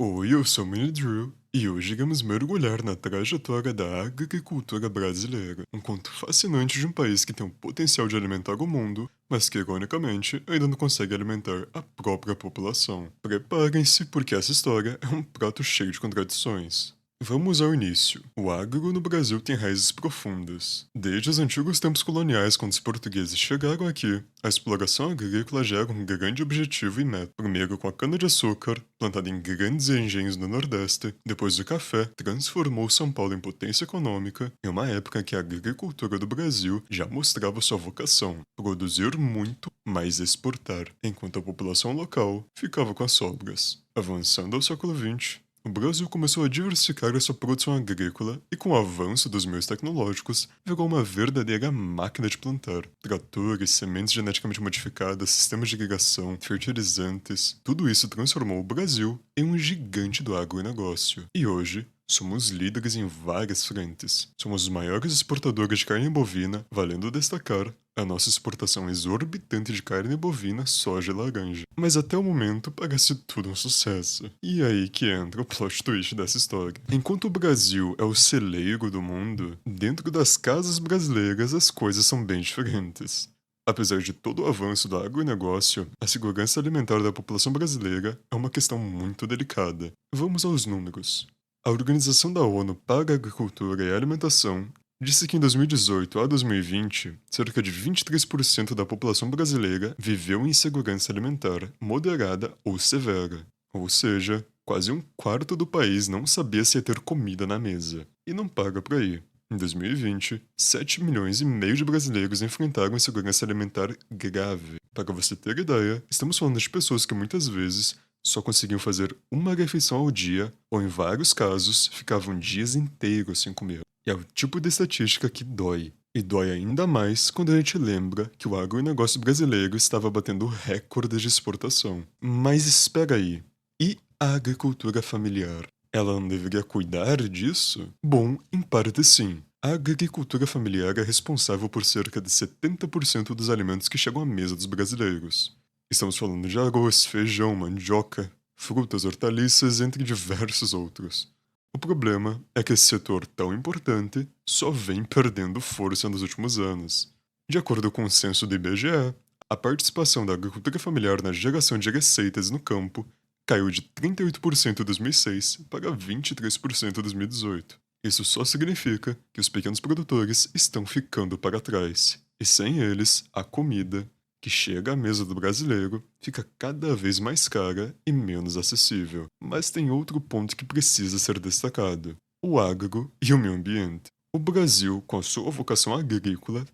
Oi, eu sou o Mini Drew e hoje iremos mergulhar na trajetória da agricultura brasileira, um conto fascinante de um país que tem o potencial de alimentar o mundo, mas que, ironicamente, ainda não consegue alimentar a própria população. Preparem-se, porque essa história é um prato cheio de contradições. Vamos ao início. O agro no Brasil tem raízes profundas. Desde os antigos tempos coloniais, quando os portugueses chegaram aqui, a exploração agrícola já era um grande objetivo e meta. Primeiro com a cana-de-açúcar, plantada em grandes engenhos no Nordeste, depois o café transformou São Paulo em potência econômica, em uma época em que a agricultura do Brasil já mostrava sua vocação, produzir muito, mas exportar, enquanto a população local ficava com as sobras. Avançando ao século XX, o Brasil começou a diversificar a sua produção agrícola e, com o avanço dos meios tecnológicos, virou uma verdadeira máquina de plantar. Tratores, sementes geneticamente modificadas, sistemas de irrigação, fertilizantes, tudo isso transformou o Brasil em um gigante do agronegócio. E hoje, somos líderes em várias frentes. Somos os maiores exportadores de carne bovina, valendo destacar a nossa exportação exorbitante de carne bovina, soja e laranja. Mas até o momento parece tudo um sucesso. E é aí que entra o plot twist dessa história. Enquanto o Brasil é o celeiro do mundo, dentro das casas brasileiras as coisas são bem diferentes. Apesar de todo o avanço do agronegócio, a segurança alimentar da população brasileira é uma questão muito delicada. Vamos aos números. A Organização da ONU para a Agricultura e a Alimentação disse que em 2018 a 2020, cerca de 23% da população brasileira viveu em insegurança alimentar moderada ou severa. Ou seja, quase um quarto do país não sabia se ia ter comida na mesa. E não para por aí. Em 2020, 7 milhões e meio de brasileiros enfrentaram insegurança alimentar grave. Para você ter ideia, estamos falando de pessoas que muitas vezes só conseguiam fazer uma refeição ao dia, ou em vários casos, ficavam dias inteiros sem comer. E é o tipo de estatística que dói. E dói ainda mais quando a gente lembra que o agronegócio brasileiro estava batendo recordes de exportação. Mas espera aí. E a agricultura familiar? Ela não deveria cuidar disso? Bom, em parte sim. A agricultura familiar é responsável por cerca de 70% dos alimentos que chegam à mesa dos brasileiros. Estamos falando de arroz, feijão, mandioca, frutas, hortaliças, entre diversos outros. O problema é que esse setor tão importante só vem perdendo força nos últimos anos. De acordo com o censo do IBGE, a participação da agricultura familiar na geração de receitas no campo caiu de 38% em 2006 para 23% em 2018. Isso só significa que os pequenos produtores estão ficando para trás, e sem eles, a comida que chega à mesa do brasileiro fica cada vez mais cara e menos acessível. Mas tem outro ponto que precisa ser destacado: o agro e o meio ambiente. O Brasil, com a sua vocação agrícola,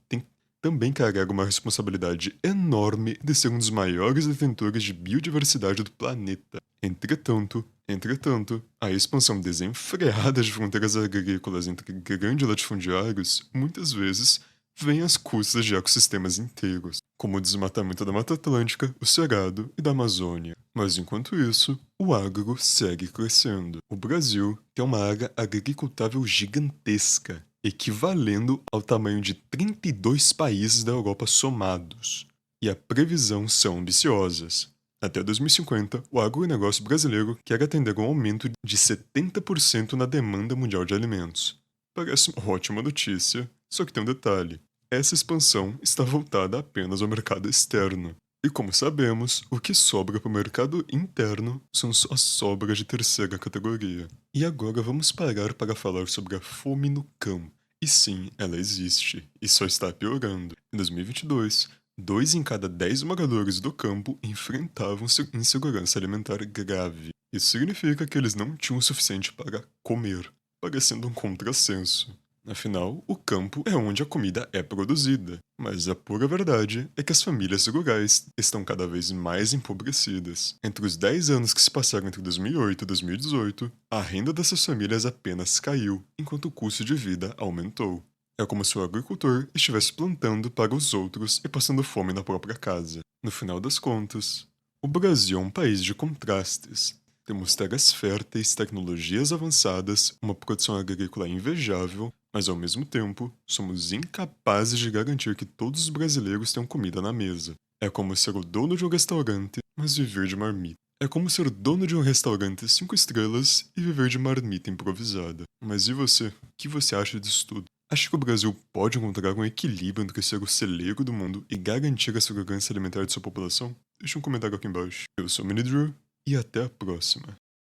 também carrega uma responsabilidade enorme de ser um dos maiores detentores de biodiversidade do planeta. Entretanto, a expansão desenfreada de fronteiras agrícolas entre grandes latifundiários muitas vezes vem às custas de ecossistemas inteiros, como o desmatamento da Mata Atlântica, o Cerrado e da Amazônia. Mas enquanto isso, o agro segue crescendo. O Brasil tem uma área agricultável gigantesca, equivalendo ao tamanho de 32 países da Europa somados. E a previsão são ambiciosas. Até 2050, o agronegócio brasileiro quer atender um aumento de 70% na demanda mundial de alimentos. Parece uma ótima notícia, só que tem um detalhe: essa expansão está voltada apenas ao mercado externo. E como sabemos, o que sobra para o mercado interno são só sobras de terceira categoria. E agora vamos parar para falar sobre a fome no campo. E sim, ela existe, e só está piorando. Em 2022, 2 em cada 10 moradores do campo enfrentavam insegurança alimentar grave. Isso significa que eles não tinham o suficiente para comer, parecendo um contrassenso. Afinal, o campo é onde a comida é produzida, mas a pura verdade é que as famílias rurais estão cada vez mais empobrecidas. Entre os 10 anos que se passaram entre 2008 e 2018, a renda dessas famílias apenas caiu, enquanto o custo de vida aumentou. É como se o agricultor estivesse plantando para os outros e passando fome na própria casa. No final das contas, o Brasil é um país de contrastes. Temos terras férteis, tecnologias avançadas, uma produção agrícola invejável, mas ao mesmo tempo, somos incapazes de garantir que todos os brasileiros tenham comida na mesa. É como ser o dono de um restaurante, mas viver de marmita. É como ser dono de um restaurante 5 estrelas e viver de marmita improvisada. Mas e você? O que você acha disso tudo? Acha que o Brasil pode encontrar um equilíbrio entre ser o celeiro do mundo e garantir a segurança alimentar de sua população? Deixa um comentário aqui embaixo. Eu sou o Mini Drew e até a próxima.